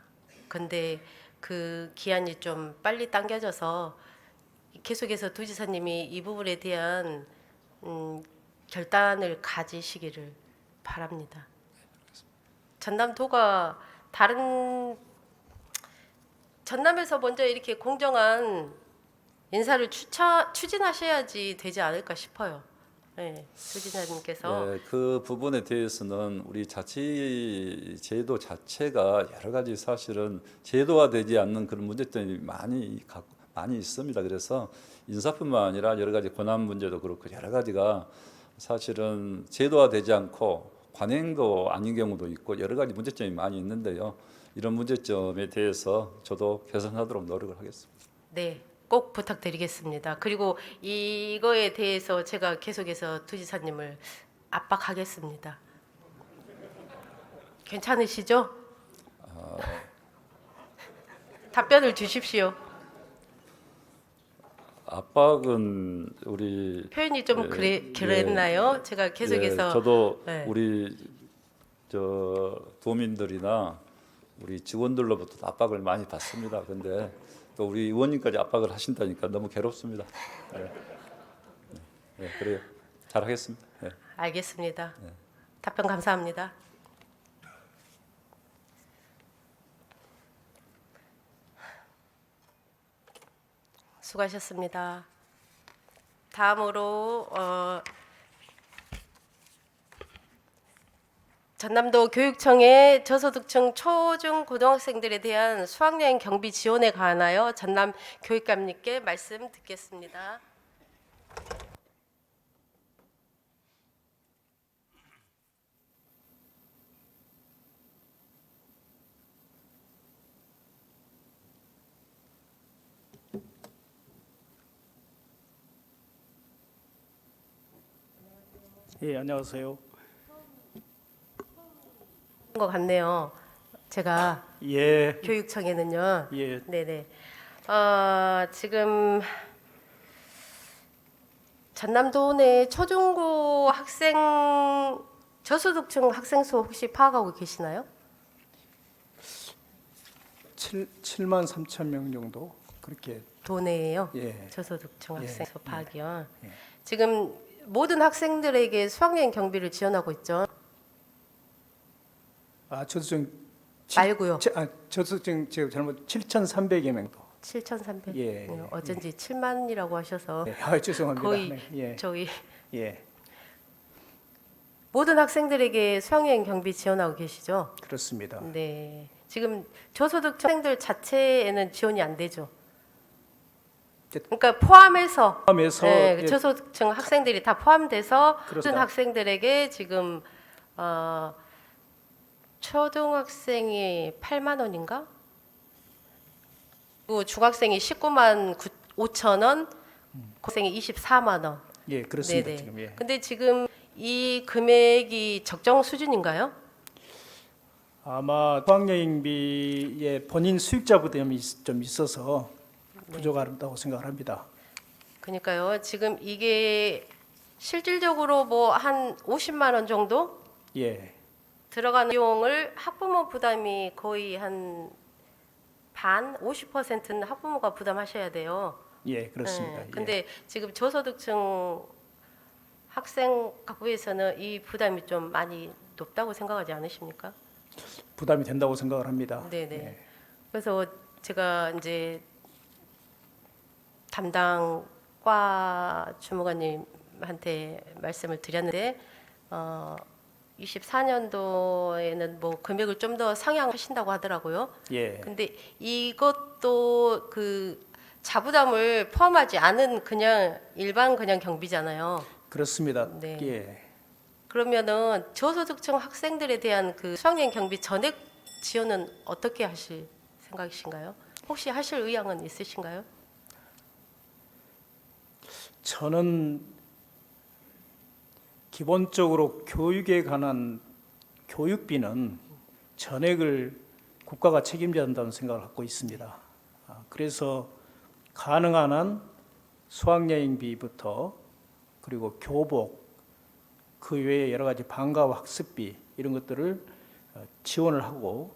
근데 그 기한이 좀 빨리 당겨져서 계속해서 도지사님이 이 부분에 대한 결단을 가지시기를 바랍니다. 전남도가 다른 전남에서 먼저 이렇게 공정한 인사를 추진하셔야지 되지 않을까 싶어요. 네, 도지사님께서 네, 그 부분에 대해서는 우리 자치 제도 자체가 여러 가지 사실은 제도화되지 않는 그런 문제점이 많이 있습니다. 그래서 인사뿐만 아니라 여러 가지 권한 문제도 그렇고 여러 가지가 사실은 제도화되지 않고 관행도 아닌 경우도 있고 여러 가지 문제점이 많이 있는데요. 이런 문제점에 대해서 저도 개선하도록 노력을 하겠습니다. 네, 꼭 부탁드리겠습니다. 그리고 이거에 대해서 제가 계속해서 도지사님을 압박하겠습니다. 괜찮으시죠? 답변을 주십시오. 압박은 우리 표현이 좀 그랬나요? 제가 계속해서 저도 네. 우리 도민들이나 우리 직원들로부터 압박을 많이 받습니다. 근데 또 우리 의원님까지 압박을 하신다니까 너무 괴롭습니다. 그래요. 잘하겠습니다. 알겠습니다. 답변 감사합니다. 수고하셨습니다. 다음으로 전남도 교육청의 저소득층 초중 고등학생들에 대한 수학여행 경비 지원에 관하여 전남 교육감님께 말씀 듣겠습니다. 예, 안녕하세요. 것 같네요. 제가 예, 교육청에는요. 예, 네네. 지금 전남도 내 초중고 학생 저소득층 학생 수 혹시 파악하고 계시나요? 7만 3천 명 정도 그렇게. 도내에요. 예, 저소득층 예, 학생 수 파악이요. 예. 지금 모든 학생들에게 수학여행 경비를 지원하고 있죠. 저소득층 말고요. 저소득층 제가 잘못 7,300여 명도. 7,300. 예, 어쩐지 7만이라고 하셔서 예, 죄송합니다. 거의 네, 예, 저희 예, 모든 학생들에게 수학여행 경비 지원하고 계시죠? 그렇습니다. 네. 지금 저소득층 학생들 자체에는 지원이 안 되죠. 그러니까 포함해서 포함해서 네, 예, 저소득층 학생들이 다 포함돼서 모든 그렇습니다. 학생들에게 지금 초등학생이 8만 원인가? 그리고 중학생이 19만 5천 원, 고생이 24만 원. 예, 그렇습니다. 네네. 지금 예. 근데 지금 이 금액이 적정 수준인가요? 아마 수학여행비의 본인 수익자 부담이 좀 있어서 부족하다고 생각을 합니다. 그러니까요. 지금 이게 실질적으로 뭐 한 50만 원 정도 예, 들어가는 비용을 학부모 부담이 거의 한 반, 50%는 학부모가 부담하셔야 돼요. 예, 그렇습니다. 네. 근데 지금 저소득층 학생 학부에서는 이 부담이 좀 많이 높다고 생각하지 않으십니까? 부담이 된다고 생각을 합니다. 네네. 예. 그래서 제가 이제 담당 과 주무관님한테 말씀을 드렸는데 24년도에는 뭐 금액을 좀 더 상향하신다고 하더라고요. 예, 근데 이것도 그 자부담을 포함하지 않은 그냥 일반 그냥 경비잖아요. 그렇습니다. 네. 예. 그러면은 저소득층 학생들에 대한 그 수학여행 경비 전액 지원은 어떻게 하실 생각이신가요? 혹시 하실 의향은 있으신가요? 저는 기본적으로 교육에 관한 교육비는 전액을 국가가 책임져야 한다는 생각을 갖고 있습니다. 그래서 가능한 한 수학여행비부터 그리고 교복 그 외에 여러 가지 방과후 학습비 이런 것들을 지원을 하고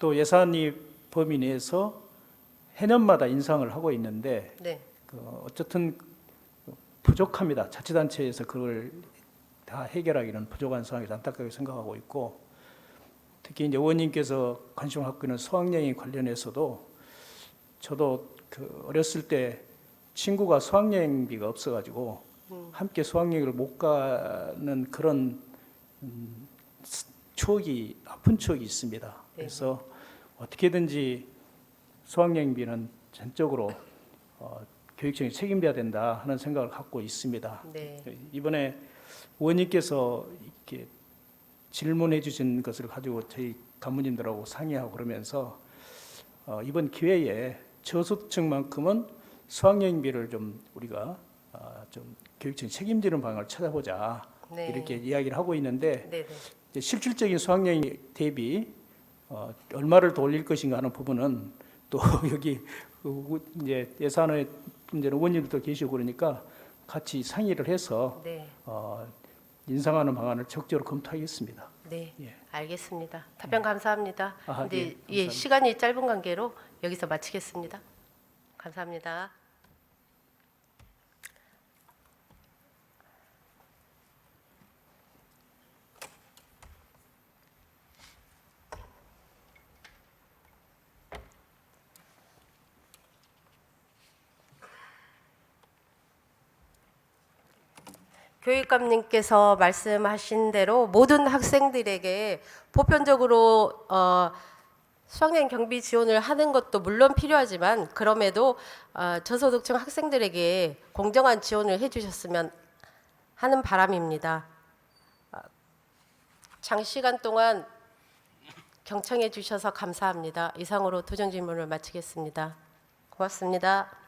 또 예산이 범위 내에서 해년마다 인상을 하고 있는데 네. 어쨌든 부족합니다. 자치단체에서 그걸 다 해결하기는 부족한 상황에서 안타깝게 생각하고 있고 특히 이제 의원님께서 관심을 갖고 있는 수학여행 관련해서도 저도 그 어렸을 때 친구가 수학여행비가 없어가지고 함께 수학여행을 못 가는 그런 추억이 아픈 추억이 있습니다. 그래서 어떻게든지 수학여행비는 전적으로 교육청이 책임져야 된다 하는 생각을 갖고 있습니다. 네. 이번에 의원님께서 이렇게 질문해 주신 것을 가지고 저희 간부님들하고 상의하고 그러면서 이번 기회에 저소득층만큼은 수학여행비를 좀 우리가 좀 교육청이 책임지는 방향을 찾아보자 네. 이렇게 이야기를 하고 있는데 네. 네. 이제 실질적인 수학여행 대비 얼마를 더 올릴 것인가 하는 부분은 또 여기 이제 예산의 문제는 의원님들도 계시고 그러니까 같이 상의를 해서 네. 인상하는 방안을 적극적으로 검토하겠습니다. 네. 예. 알겠습니다. 답변 감사합니다. 아, 근데 예, 예, 감사합니다. 시간이 짧은 관계로 여기서 마치겠습니다. 감사합니다. 교육감님께서 말씀하신 대로 모든 학생들에게 보편적으로 수학여행 경비 지원을 하는 것도 물론 필요하지만 그럼에도 저소득층 학생들에게 공정한 지원을 해주셨으면 하는 바람입니다. 장시간 동안 경청해 주셔서 감사합니다. 이상으로 도정 질문을 마치겠습니다. 고맙습니다.